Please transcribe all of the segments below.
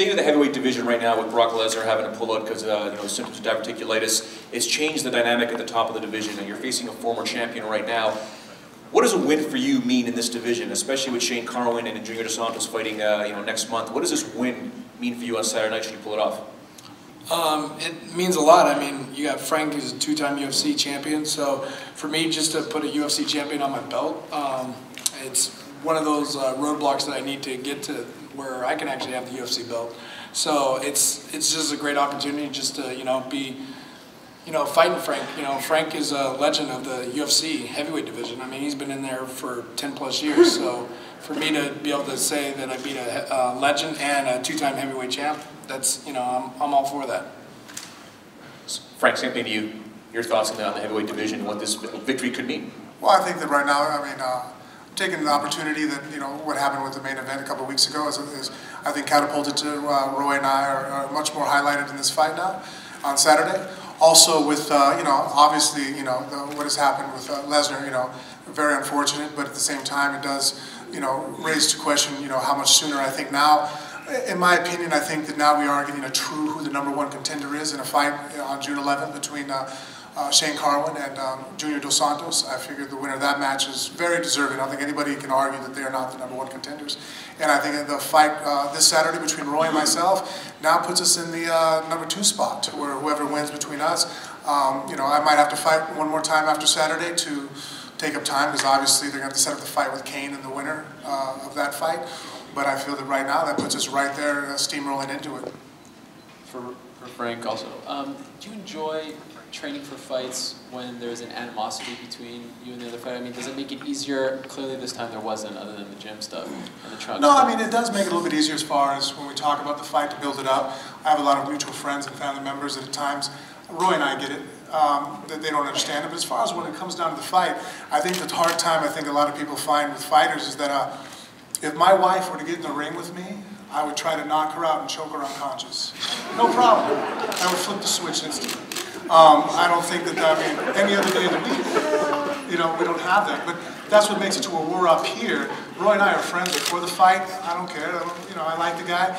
State of the heavyweight division right now with Brock Lesnar having to pull out because symptoms of diverticulitis, it's changed the dynamic at the top of the division, and you're facing a former champion right now. What does a win for you mean in this division, especially with Shane Carwin and Junior Dos Santos fighting next month? What does this win mean for you on Saturday night should you pull it off? It means a lot. I mean, you got Frank, who's a two-time UFC champion, so for me, just to put a UFC champion on my belt, it's one of those roadblocks that I need to get to where I can actually have the UFC belt. So it's just a great opportunity just to be fighting Frank. Frank is a legend of the UFC heavyweight division. I mean, he's been in there for 10+ years. So for me to be able to say that I beat a legend and a two-time heavyweight champ, that's I'm all for that. Frank, same thing to you. Your thoughts on the heavyweight division and what this victory could mean? Well, I think that right now, taking the opportunity that what happened with the main event a couple of weeks ago is I think catapulted to Roy and I are much more highlighted in this fight now on Saturday. Also with obviously what has happened with Lesnar, very unfortunate, but at the same time it does raise to question how much sooner. I think now, in my opinion, I think that now we are getting a true who the #1 contender is in a fight on June 11th between Shane Carwin and Junior Dos Santos. I figured the winner of that match is very deserving. I don't think anybody can argue that they are not the #1 contenders. And I think the fight this Saturday between Roy and myself now puts us in the #2 spot, where whoever wins between us, I might have to fight one more time after Saturday to take up time, because obviously they're going to have to set up the fight with Kane and the winner of that fight. But I feel that right now that puts us right there, steamrolling into it. For Frank also, do you enjoy training for fights when there's an animosity between you and the other fighter? I mean, does it make it easier? Clearly this time there wasn't, other than the gym stuff and the trunk. No, I mean, it does make it a little bit easier as far as when we talk about the fight to build it up. I have a lot of mutual friends and family members that at times, Roy and I get it, that they don't understand it. But as far as when it comes down to the fight, I think the hard time I think a lot of people find with fighters is that if my wife were to get in the ring with me, I would try to knock her out and choke her unconscious. No problem. I would flip the switch instantly. I don't think that, any other day of the week, we don't have that. But that's what makes it to where we're up here. Roy and I are friends before the fight. I don't care. I like the guy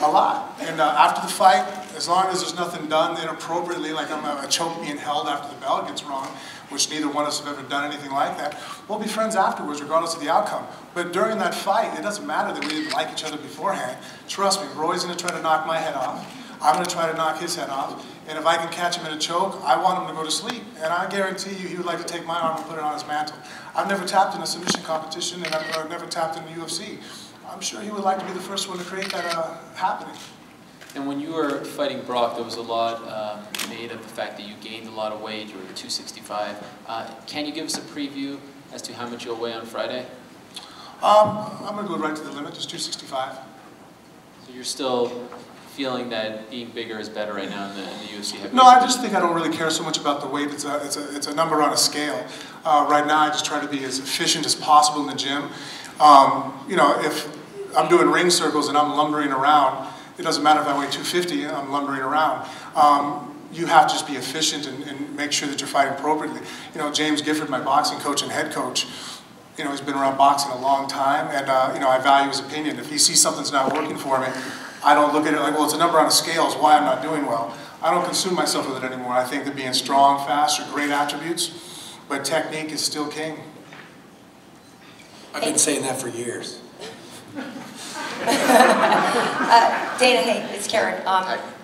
a lot. And after the fight, as long as there's nothing done inappropriately, like a choke being held after the bell gets rung, which neither one of us have ever done anything like that, we'll be friends afterwards, regardless of the outcome. But during that fight, it doesn't matter that we didn't like each other beforehand. Trust me, Roy's going to try to knock my head off. I'm going to try to knock his head off. And if I can catch him in a choke, I want him to go to sleep. And I guarantee you he would like to take my arm and put it on his mantle. I've never tapped in a submission competition, and I've never tapped in the UFC. I'm sure he would like to be the first one to create that happening. And when you were fighting Brock, there was a lot made of the fact that you gained a lot of weight. You were 265. Can you give us a preview as to how much you'll weigh on Friday? I'm going to go right to the limit, just 265. So you're still feeling that being bigger is better right now in the UFC heavyweight? No, I just think I don't really care so much about the weight. It's a number on a scale. Right now, I just try to be as efficient as possible in the gym. If I'm doing ring circles and I'm lumbering around, it doesn't matter if I weigh 250, I'm lumbering around. You have to just be efficient and make sure that you're fighting appropriately. James Gifford, my boxing coach and head coach, he's been around boxing a long time, and I value his opinion. If he sees something's not working for me, I don't look at it like, well, it's a number on a scale, it's why I'm not doing well. I don't consume myself with it anymore. I think that being strong, fast are great attributes, but technique is still king. I've been saying that for years. Dana, hey, it's Karen.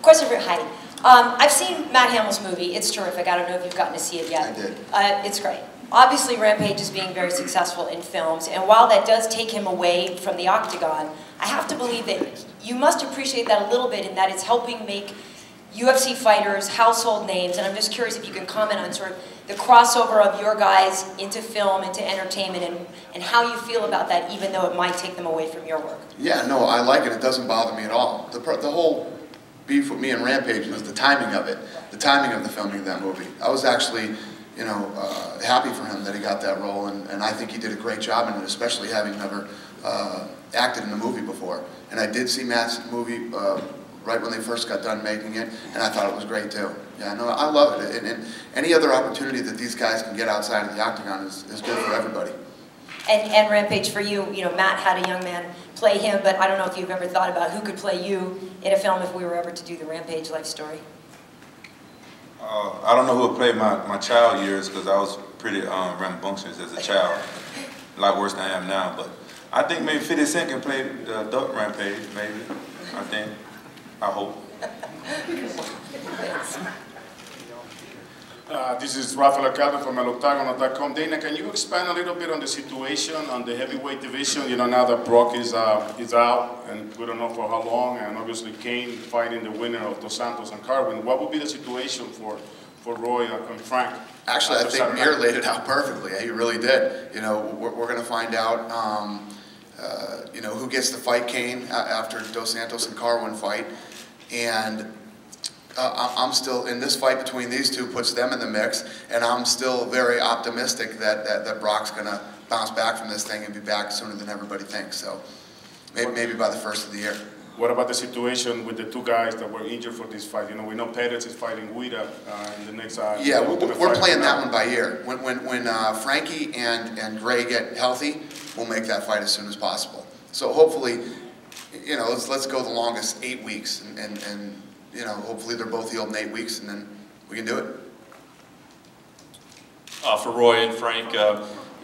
Question for Heidi. I've seen Matt Hamill's movie. It's terrific. I don't know if you've gotten to see it yet. I did. It's great. Obviously, Rampage is being very successful in films, and while that does take him away from the Octagon, I have to believe that you must appreciate that a little bit, in that it's helping make UFC fighters household names, and I'm just curious if you can comment on sort of the crossover of your guys into film, into entertainment, and how you feel about that, even though it might take them away from your work. Yeah, no, I like it. It doesn't bother me at all. The whole beef with me and Rampage was the timing of it, the timing of the filming of that movie. I was actually, happy for him that he got that role, and I think he did a great job in it, especially having never acted in a movie before. And I did see Matt's movie right when they first got done making it, and I thought it was great too. Yeah, no, I love it. And any other opportunity that these guys can get outside of the Octagon is good for everybody. And Rampage, for you, Matt had a young man play him, but I don't know if you've ever thought about who could play you in a film if we were ever to do the Rampage life story. I don't know who would play my child years, because I was pretty rambunctious as a child, a lot worse than I am now. But I think maybe 50 Cent can play the adult Rampage, maybe. I hope. This is Rafael Alcalde from Octagon.com. Dana, can you expand a little bit on the situation on the heavyweight division? You know, now that Brock is out, and we don't know for how long, and obviously Kane fighting the winner of Dos Santos and Carwin. What would be the situation for Roy and Frank? Actually, I think Mir laid it out perfectly. He really did. You know, we're going to find out, you know, who gets to fight Kane after Dos Santos and Carwin fight, and I'm still, in this fight between these two puts them in the mix, and I'm still very optimistic that Brock's going to bounce back from this thing and be back sooner than everybody thinks. So maybe by the first of the year. What about the situation with the two guys that were injured for this fight? You know, we know Perez is fighting Guida in the next. Yeah, we're playing that one by ear. When Frankie and Gray get healthy, we'll make that fight as soon as possible. So hopefully, you know, let's go the longest 8 weeks, and you know, hopefully they're both healed in 8 weeks, and then we can do it. For Roy and Frank,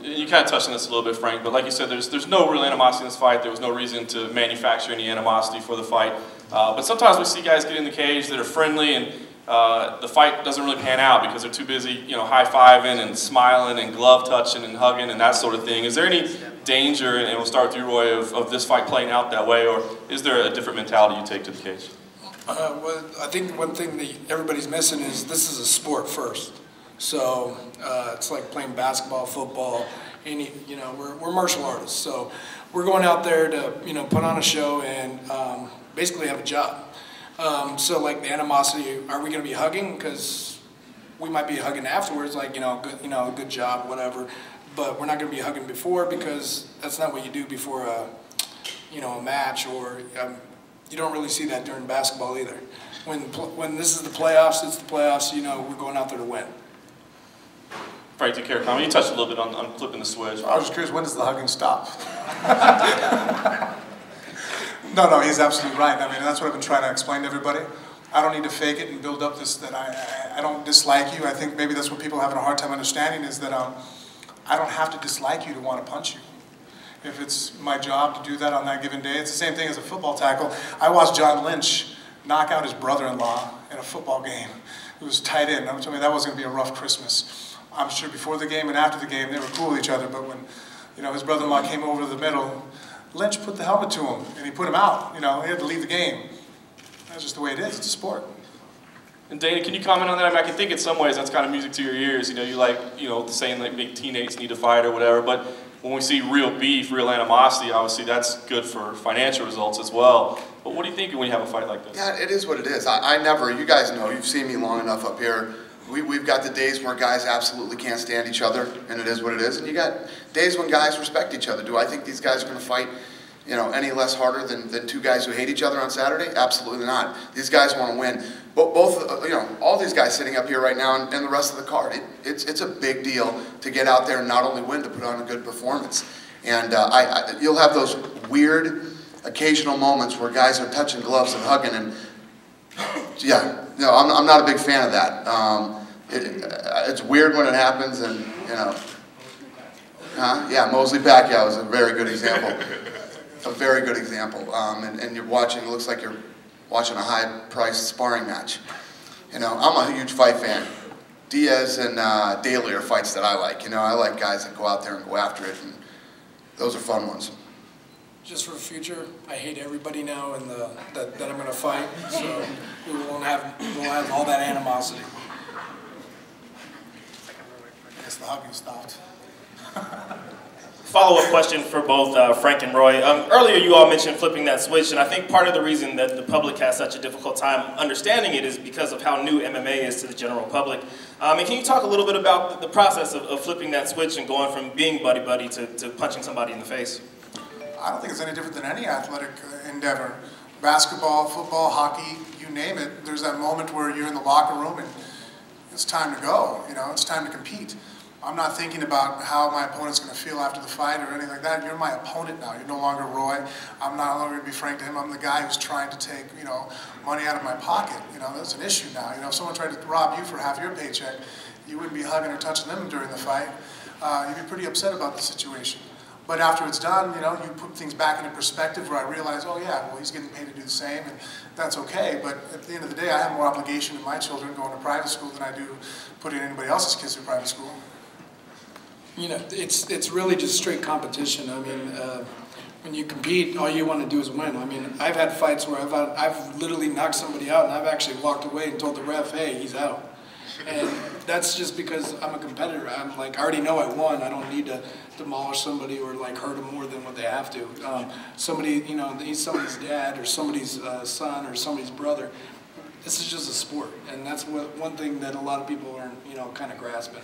you kind of touched on this a little bit, Frank, but like you said, there's no real animosity in this fight. There was no reason to manufacture any animosity for the fight. But sometimes we see guys get in the cage that are friendly, and the fight doesn't really pan out because they're too busy, you know, high-fiving and smiling and glove-touching and hugging and that sort of thing. Is there any danger, and we'll start with you, Roy, of this fight playing out that way, or is there a different mentality you take to the cage? Well, I think one thing that everybody's missing is this is a sport first. So it's like playing basketball, football, you know, we're martial artists. So we're going out there to, you know, put on a show and basically have a job. So like the animosity, are we going to be hugging? Because we might be hugging afterwards, like, good job, whatever. But we're not going to be hugging before, because that's not what you do before a match, or you don't really see that during basketball either. When this is the playoffs, it's the playoffs. You know, we're going out there to win. Frank, take care. You touched a little bit on flipping the switch. I was just curious, when does the hugging stop? No, he's absolutely right. I mean, that's what I've been trying to explain to everybody. I don't need to fake it and build up this, that I don't dislike you. I think maybe that's what people are having a hard time understanding, is that I don't have to dislike you to want to punch you. If it's my job to do that on that given day, it's the same thing as a football tackle. I watched John Lynch knock out his brother-in-law in a football game. It was tight end. I mean, that was going to be a rough Christmas. I'm sure before the game and after the game, they were cool with each other, but when, you know, his brother-in-law came over to the middle, Lynch put the helmet to him, and he put him out. You know, he had to leave the game. That's just the way it is. It's a sport. And Dana, can you comment on that? I mean, I can think in some ways that's kind of music to your ears. You know, you like, saying like big teammates need to fight or whatever, but when we see real beef, real animosity, obviously that's good for financial results as well. But what do you think when you have a fight like this? Yeah, it is what it is. I never, you guys know, you've seen me long enough up here. We've got the days where guys absolutely can't stand each other, and it is what it is. And you got days when guys respect each other. Do I think these guys are going to fight, you know, any less harder than two guys who hate each other on Saturday? Absolutely not. These guys want to win. Both, you know, all these guys sitting up here right now and the rest of the card, it's a big deal to get out there and not only win, to put on a good performance. And you'll have those weird occasional moments where guys are touching gloves and hugging, and yeah, no, I'm not a big fan of that. It's weird when it happens, and, you know, yeah, Mosley Pacquiao is a very good example. A very good example. And you're watching, it looks like you're watching a high-priced sparring match. You know, I'm a huge fight fan. Diaz and Daly are fights that I like. You know, I like guys that go out there and go after it, and those are fun ones. Just for the future, I hate everybody now and that I'm going to fight, so we won't have all that animosity. I guess the hugging stopped. Follow-up question for both Frank and Roy. Earlier you all mentioned flipping that switch, and I think part of the reason that the public has such a difficult time understanding it is because of how new MMA is to the general public. And can you talk a little bit about the process of flipping that switch and going from being buddy-buddy to punching somebody in the face? I don't think it's any different than any athletic endeavor. Basketball, football, hockey, you name it. There's that moment where you're in the locker room and it's time to go. You know, it's time to compete. I'm not thinking about how my opponent's going to feel after the fight or anything like that. You're my opponent now. You're no longer Roy. I'm not longer going to be Frank to him. I'm the guy who's trying to take, you know, money out of my pocket. You know, that's an issue now. You know, if someone tried to rob you for half your paycheck, you wouldn't be hugging or touching them during the fight. You'd be pretty upset about the situation. But after it's done, you know, you put things back into perspective where I realize, oh yeah, well, he's getting paid to do the same, and that's okay. But at the end of the day, I have more obligation to my children going to private school than I do putting anybody else's kids through private school. You know, it's really just straight competition. I mean, when you compete, all you want to do is win. I mean, I've had fights where I've literally knocked somebody out, and I've actually walked away and told the ref, hey, he's out. And that's just because I'm a competitor. I'm like, I already know I won. I don't need to demolish somebody or like hurt them more than what they have to. Somebody, you know, he's somebody's dad or somebody's son or somebody's brother. This is just a sport, and that's one thing that a lot of people are, you know, kind of grasping.